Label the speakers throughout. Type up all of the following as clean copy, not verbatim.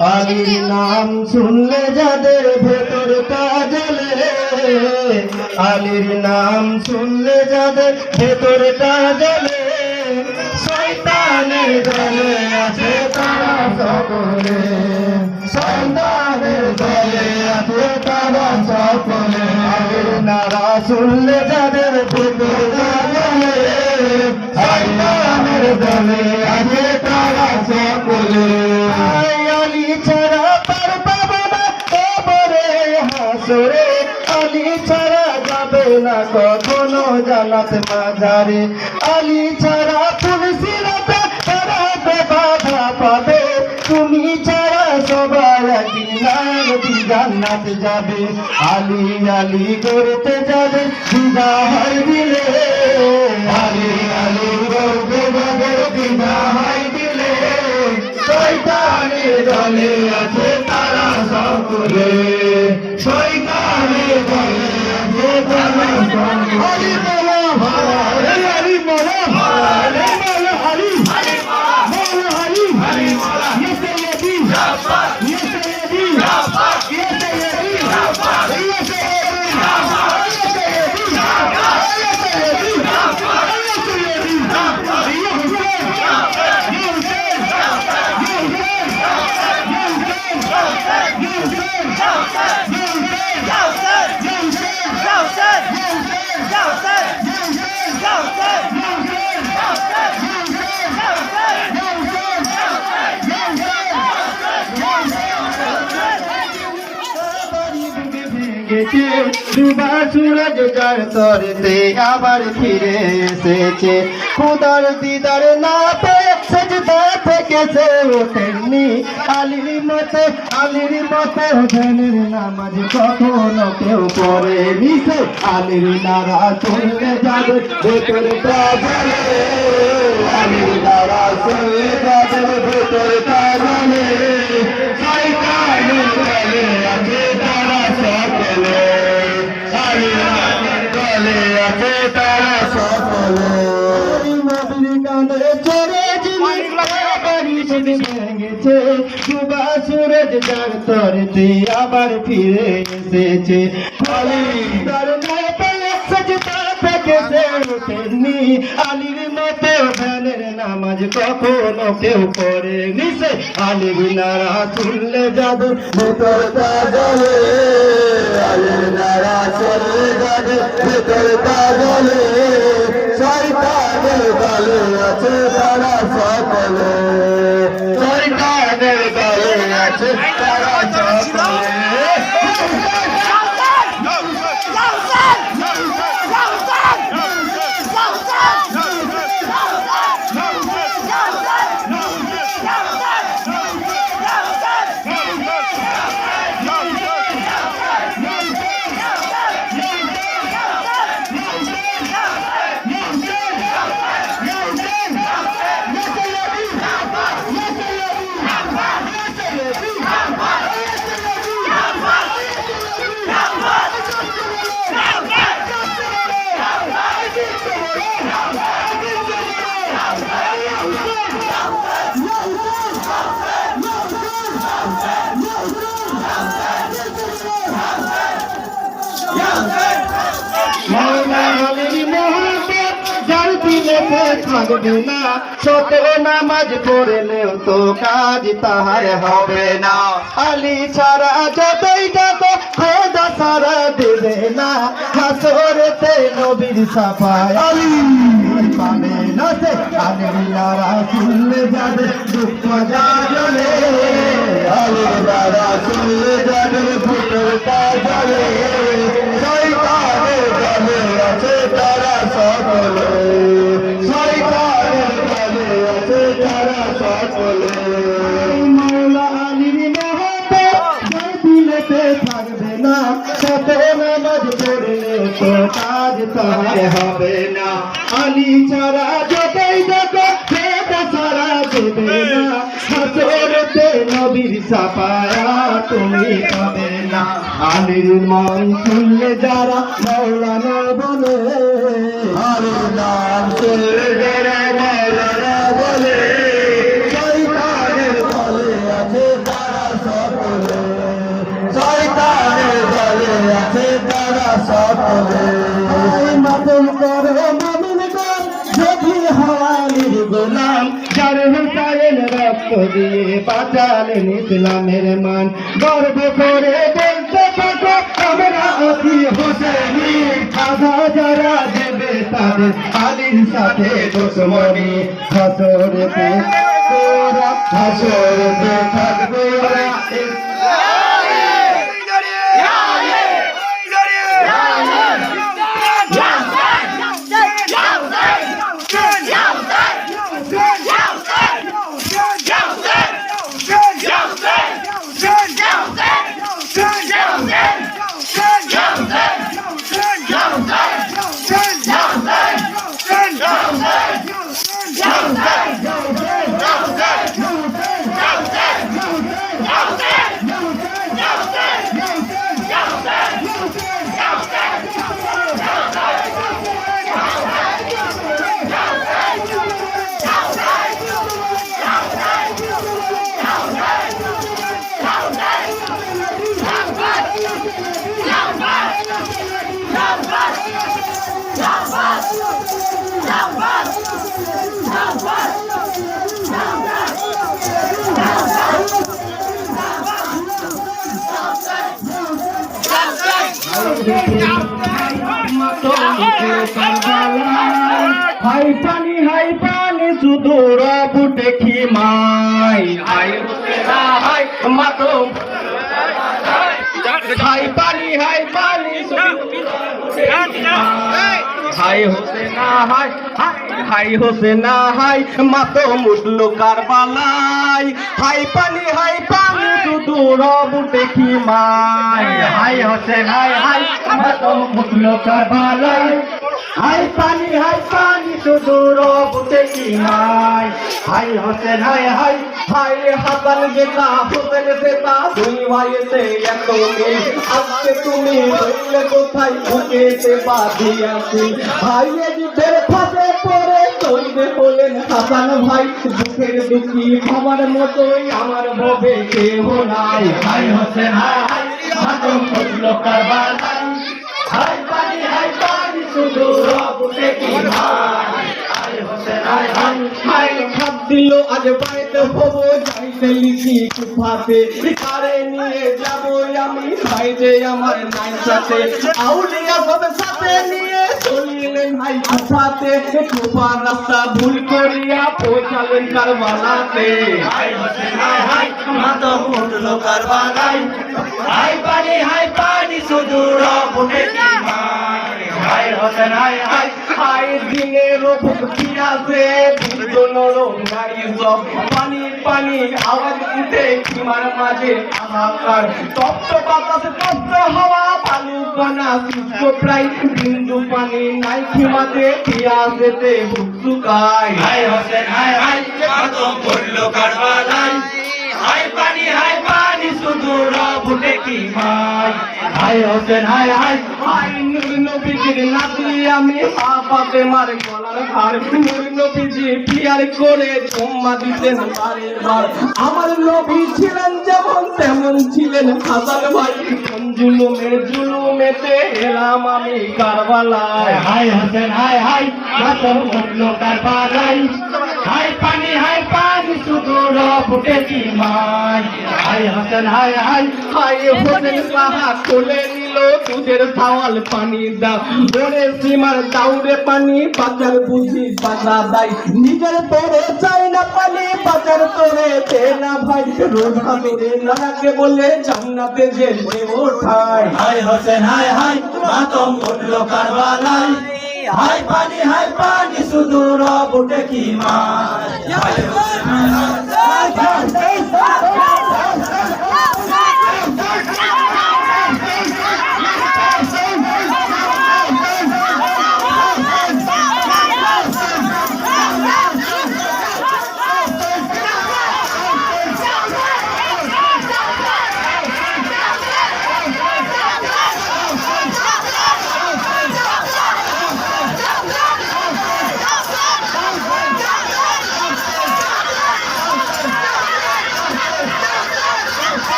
Speaker 1: আলীর নাম শুনলে যাদের ভেতরটা জ্বলে, আলীর নাম শুনলে যাদের ভেতরটা জ্বলে, শয়তানের দলে আছে তারা সকলে, শয়তানের দলে আছে তারা সকলে। আলীর নারা শুনলে যাদের ভেতরটা জ্বলে, শয়তানের দলে আছে তারা সকলে। আলী ছাড়া পার পাবে না কবরে হাসরে, আলী ছাড়া যাবে না কখনো জান্নাত মাঝারে, আলী ছাড়া পুলিশিরাতে তারাতে বাধা পাবে, তুমি ছাড়া সবাই একদিন একদিন জান্নাত যাবে। আলী আলী করতে যাবে বিদায় দিলে, আলী আলী করতে যাবে বিদায় দিলে, শয়তানের দলে আছে তারা সকলে, শয়তানের দলে আছে তারা সকলে। আলী মাওলা ভালো, আলী মাওলা ভালো, আলী আলী মাওলা আলী আলী মাওলা, ইয়ে সাইয়্যিদি জাফর, ইয়ে সাইয়্যিদি জাফর, ইয়ে সাইয়্যিদি জাফর, ইয়ে সাইয়্যিদি জাফর, ইয়ে সাইয়্যিদি জাফর, ইয়ে সাইয়্যিদি জাফর, ইয়ে সাইয়্যিদি জাফর, ইয়ে হুসেন জাফর, ইয়ে হুসেন জাফর, ইয়ে হুসেন জাফর, ইয়ে হুসেন জাফর, ইয়ে হুসেন জাফর, ইয়ে হুসেন জাফর, ইয়ে হুসেন জাফর, ইয়ে হুসেন জাফর, ইয়ে হুসেন জাফর, ইয়ে হুসেন জাফর, ইয়ে হুসেন জাফর, ইয়ে হুসেন জাফর, ইয়ে হুসেন গেছে ডুবা সূরজ যার তরতে আবার ফিরে এসেছে, খোদার দিদার না পেয়ে সেজদা থেকে সে ওঠেননি, আলীর মতে ধ্যানের নামাজ কখনো কেউ পড়েনি, সে আলীর নারা শুনলে যাদের ভেতরটা জ্বলে, আলীর নারা শুনলে যাদের ভেতরটা জ্বলে, শয়তানের দলে আছে তারা সকলে, আলীর নামের দলে আছে তারা সকলে। নবীর কাঁধে চড়ে যিনি বাড়ি ভেঙেছে, ডুবা সূরজ যার তরতে আবার ফিরে এসেছে, আলীর না পেয়ে সেজদা থেকে সে ওঠেননি, আলীর মতে ধ্যানের নামাজ কখনো কেউ পড়েনি, সে আলীর নারা শুনলে যাদের ভেতরটা জ্বলে, আলীর নারা শুনলে যাদের ভেতরটা জ্বলে, শয়তানের দলে আছে তারা সকলে, শয়তানের দলে আছে তারা সকলে। থাকবে না শত নামাজ পড়লেও তো কাজ তাহার হবে না, আলী ছাড়া যতই যত খোদা সারা দেবে না, হাসরেতে নবীর সাফায় আলী পাবে না, সে আলীর নারা শুনলে যাদের দুঃখ জ্বলে, আলীর নারা শুনলে যাদের ভেতরটা জ্বলে, শয়তানের দলে আছে তারা সকলে, শয়তানের দলে আছে তারা সকলে। মাওলা আলীর মহব্বত দিলেতে থাকবে না, শত নামাজ পড়লে তো কাজ তাহার হবে না, আলী ছাড়া যতই যত খোদা সারা দেবে না, হাসরেতে নবীর সাফায়া তুমি পাবে না, আলীর মন শুনলে যারা মৌলানা বলে, আলীর নাম শুনলে যারা মৌলানা বলে, শয়তানের দলে আছে তারা সকলে শয়তানের দলে আছে তারা সকলে মাতম করো মামুন কর যদি হাওয়ালির গোলাম যার হুসাইন রক্ত দিয়ে বাঁচালেন ইসলামের মান গর্ব করে বলতে থাকো আমরা অতি হোসেনি খাজা যারা দেবে তাদের আলীর সাথে দুশ্মনী হাসরেতে থাকবে ওরা হাই পানি শুধু রবুটে কি মাই হাই হাই মাতো হাই পানি হাই হোসেনা হাই হোসেনা হাই মাতো মুসলো কারবালাই হাই পানি শুধু রবুটে কি মাই হাই হোসেন হাই মাতো মুসলো কারবালাই হাই পানি শুধু রবুটে কি মাই হাই হোসেন হাই হাসান গেতা হোসেন সেতা দুই ভাইতে এত মিল আজকে তুমি রইলে কোথায় বুকেতে বাঁধিয়াছি ভাইয়ে যুদ্ধের ফাঁসে পড়ে তৈরি হলেন হাসান ভাই দুঃখের দুঃখী আমার মতোই আমার ভবে কেহ নাই হাই হোসেন হাই মাতম ফজল কারবালাই হাই পানি শুধু রবুটে কি মাই হাই হোসেন হাই খাপ দিল আজ বাইতে হবো যাইতে লিখি কুফাতে কারে নিয়ে যাবো আমি ভাইতে আমার নাই সাথে আউলিয়া সব সাথে নিয়ে চলিলেন ভাই সাথে কুফার রাস্তা ভুল করিয়া পৌঁছালেন কারবালাতে হাই হোসেন হাই মাতম ফজল কারবালাই হাই পানি শুধু রবুটে কি মাই হাই হোসেন হাই দিনের ভক্তি আছে পানি আওয়াজ উঠে কিমার মাঝে আহাকার তপ্ত বাতাসে তপ্ত হাওয়া পালু কণা শুষ্ক প্রায় বিন্দু পানি নাই খিমাতে পিয়াসেতে বুক শুকায় হাই হোসেন হাই মাতম ফজল কারবালাই হাই পানি শুধু রবুটে কি মাই হাই হোসেন হাই নূর নবীজির নাতি আমি ফাতেমার গলার হার নূর নবীজি পিয়ার করে চুম্মা দিতেন বারে বার আমার নবী ছিলেন যেমন তেমন ছিলেন হাসান ভাই কোন জুলুমেতে এলাম আমি কারবালায় হাই হোসেন হাই মাতম ফজল কারবালাই হাই পানি শুধু রবুটে কি মাই হাই হোসেন হাই হোসেন সাহা কোলে নিল দুধের সাওয়াল পানি দাও ওরে সীমার দাউরে পানি বাজার বুঝি বাজা দাই নিজের তোরে চাই না পানি বাজার তোরে দে না ভাই রোজা তোরে নাকে বলে জান্নাতে যেতে ওঠাই হাই হোসেন হাই মাতম ফজল কারবালাই হাই পানি শুধু রবুটে কি মাই হাই হোসেন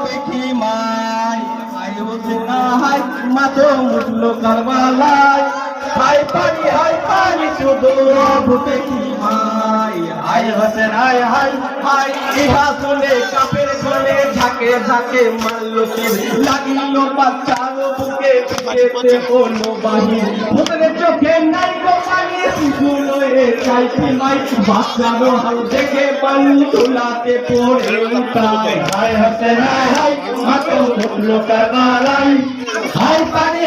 Speaker 2: দেখি মাই হাই হচ্ছে না হাই মা তো উঠলো কারবালায় হাই পানি শুধু রব দেখি মাই হাই হচ্ছে না হাই হাই ইহা শুনে কাপের শুনে ঝাঁকে ঝাঁকে মারল তীর লাগিল বাচ্চার বুকে পিঠেতে হলো বাহির ভূতের চোখে নাই গো পানি শিশুলো এ চাইছি মাই বাচ্চারও হাল দেখে পানি তোলাতে পড়ে উঠায়
Speaker 1: হাই হচ্ছে না হাই মা তো উঠলো কারবালায়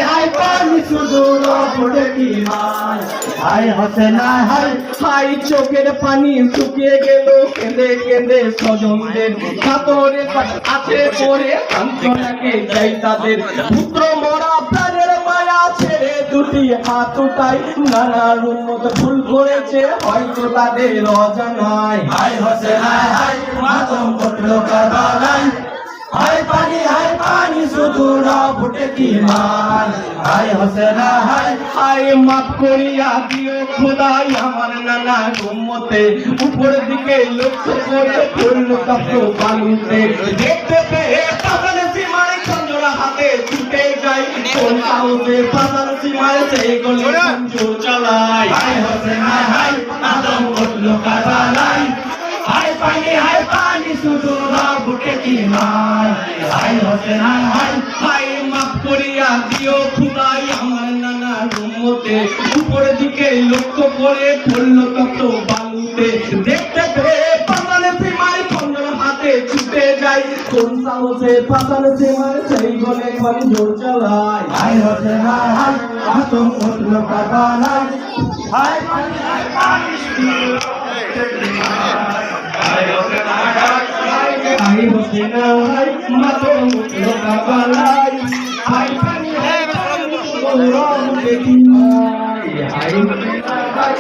Speaker 1: হাই পানি শুধু রব দেখি মাই হাই হচ্ছে না হাই
Speaker 2: হাই চোখের পানি শুকিয়ে গেল কেঁদে কেঁদে স্বজনদের কাতরে আছে পরে সান্ত্বনাকে যাই তাদের পুত্র মরা প্রাণের মায়া ছেড়ে দুটি হাত উঠাই নানা রূপ ভুল করেছে হয়তো তাদের অজানায়
Speaker 1: হাই হচ্ছে না হাই মা তো উঠলো কারবালায় হাই পানি শুধু রব দেখি মাই হাই হচ্ছে না হাই
Speaker 2: হাই মাফ করিয়া দিও খোদাই আমার নানা উম্মতে উপর দিকে লক্ষ্য করে পড়ল তপ্ত বালুতে দেখতে পেয়ে পাতাল সীমায় চন্দ্রা হাতে ছুটে যাই কোন কাউকে পাতাল সীমায় সেই গলে জোর চালায়
Speaker 1: হাই হচ্ছে না হাই মা তো উঠলো কারবালায় হাই পানি শুধু রব দেখি মাই হাই হচ্ছে না হাই
Speaker 2: হাই মাফ করিয়া দিও খোদাই আমার নানা উম্মতে উপর দিকে লক্ষ্য করে পড়ল তপ্ত বালুতে দেখতে পেয়ে পাতাল সীমায় চন্দ্রা হাতে ছুটে যাই কোন সাহসে পাতাল সীমায় সেই গলে জোর চালায়
Speaker 1: হাই হচ্ছে না হাই মা তো উঠলো কারবালায় হাই পানি শুধু রব দেখি মাই হাই হচ্ছে না হাই
Speaker 2: হাই হচ্ছে না হাই মা তো উঠলো কারবালায় হাই পানি শুধু রব দেখি মাই হাই হচ্ছে না হাই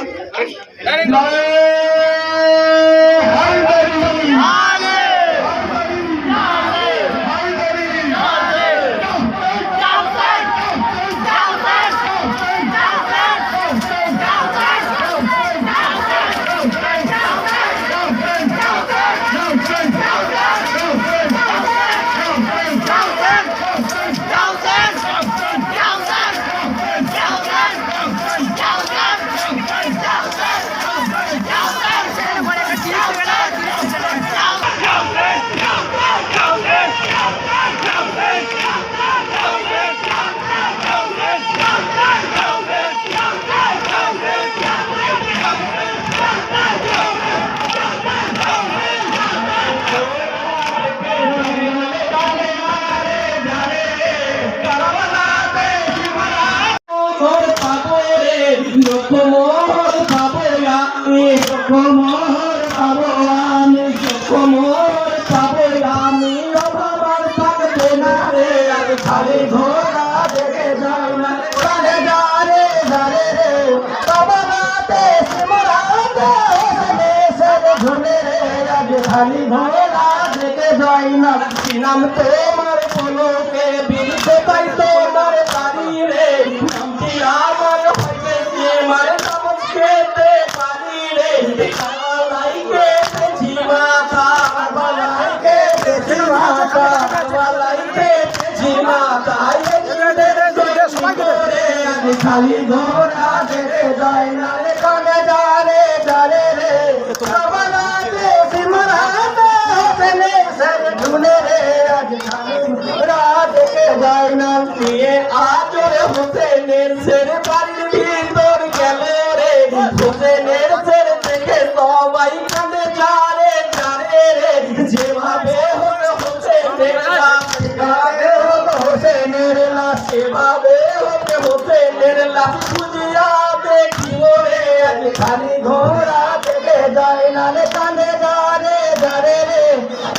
Speaker 2: মোহর পাবো আমি মোহর পাবো আমি মোহর পাবো আমি অভাবার থাকবে না রে আর খালি ঘোড়া দেখে যাই না কানে যারে যারে রে বাবাতে সিমরাতে ওসনে সব ঘুরে রে আজ খালি ঘোড়া দেখে যাই না নাম তোমার পলকে বিরতে তাই তোমার বাড়ি রে নামটি আমার মারে নামক খেতে পারি রে কালাই খেতেছি মাথা কালাই খেতেছি মাথা কালাই খেতেছি মাথা আমি খালি ঘোড়া দেখে যাই না রে কানে যারে যারে রে কাবালাতে সিমরাতে হোসেনে সব ঢুনে রে আজ খালি ঘোড়া দেখে যাই না নিয়ে আজরে হোসেনের সের বাড়ির ভিতর গেল রে হোসেনের সের দেখে সবাই কাঁদে যারে যারে রে যেভাবে হলো হোসেনের লাশ সেভাবে হলো হোসেনের লাশ সেভাবে হলো হোসেনের লাশ খুঁজিয়া দেখিব রে আজ খালি ঘোড়া দেখে যায় না রে কাঁদে যারে যারে রে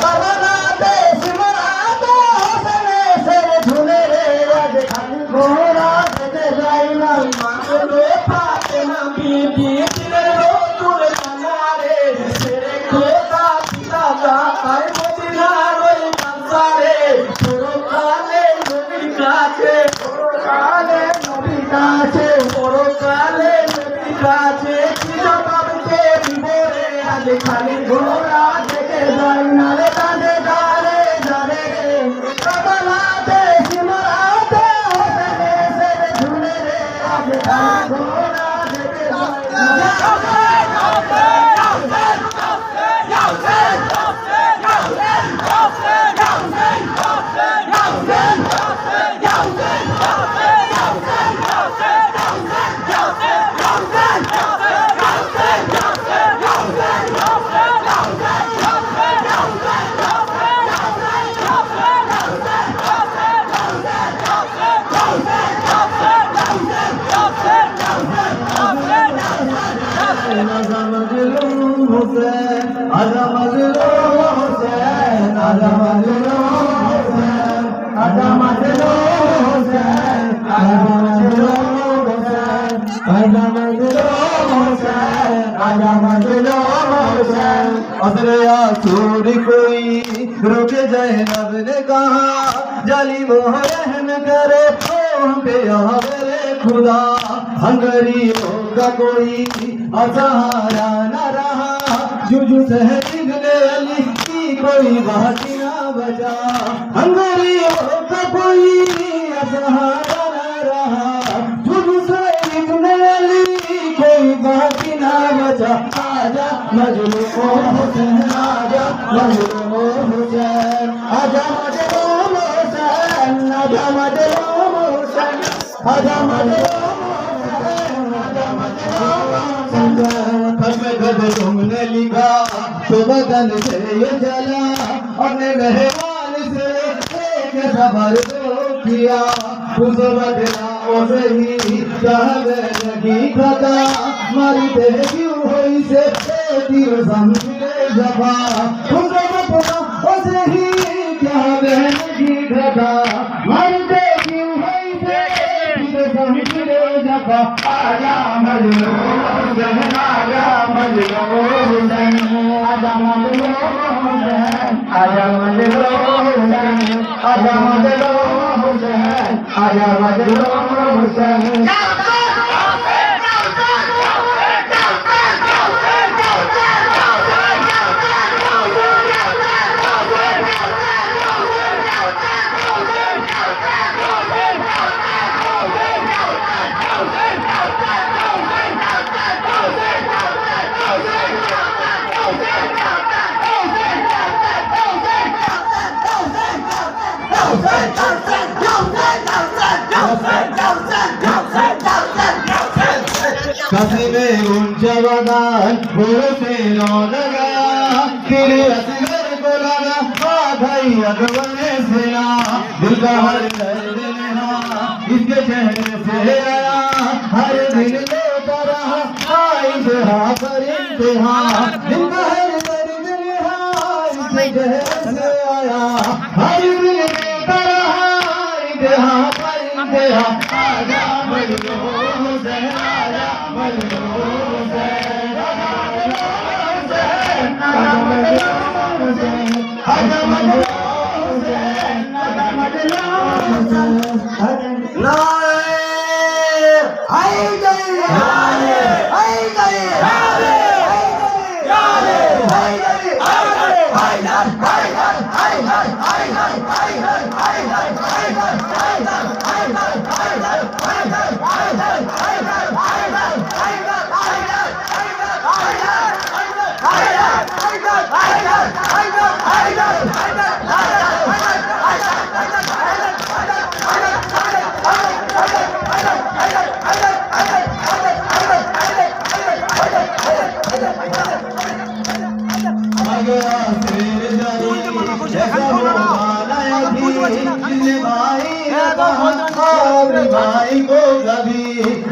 Speaker 2: কাবালাতে সিমরাতে হোসেনের সের ঝুলে রে আজ খালি ঘোড়া দেখে যায় না মাগো ফাতেমা বিবি দিলের রসুল জানারে সেরে খোদা পিতা জাকার মদিনার ওই বাসারে পরকালে নবীর কাছে পরকালে নবীর কাছে পরকালে নবীর কাছে কি জবাবকে দিব রে আজ খালি ঘোড়া দেখে যায় না রে কাঁদে যারে सूर कोई रुक ज़ैनब ने कहा जालिम हो रहम करे ओ हम पे आवे खुदा हम गरीबों का कोई असहारा न रहा जुजू सहजिब ने अली की कोई बाकी ना बचा हम गरीबों का कोई असहारा न रहा जुजू सहजिब ने अली कोई बाकी ना बचा आजा मजलूम हुसैन आजा मजलूम हुसैन आजा मजलूम हुसैन आजा मजलूम हुसैन आजा मजलूम हुसैन आजा मजलूम हुसैन खत्म कर तुमने लिखा तो बदन से ये जला अपने मेहमान से एक सफर तो किया उस बदला उसे ही चाहे लगी खता मरते क्यों होई से तीर समझे जबा उस बदला उसे ही चाहे लगी खता मरते क्यों होई से तीर समझे जबा आजा मजलूम हुसैन आजा मजलूम हुसैन आजा मजलूम हुसैन आजा मजलूम हुसैन आजा मजलूम हुसैन आजा मजलूम हुसैन कसी में ऊंचा बदान घोड़े से नो लगा तेरे असगर को लगा भाई अकबर ने सेना दिल का हर दर्द नहा इसके चेहरे से आया हर दिन लेता रहा इंतहा पर इंतहा दिल का हर दर्द नहा इसके चेहरे से आया हर दिन लेता रहा इंतहा पर इंतहा आजा मजलूम हुसैन आजा मजलूम हुसैन आजा मजलूम हुसैन आजा मजलूम हुसैन आजा मजलूम हुसैन नारे हैदर हैदर भाई को कभी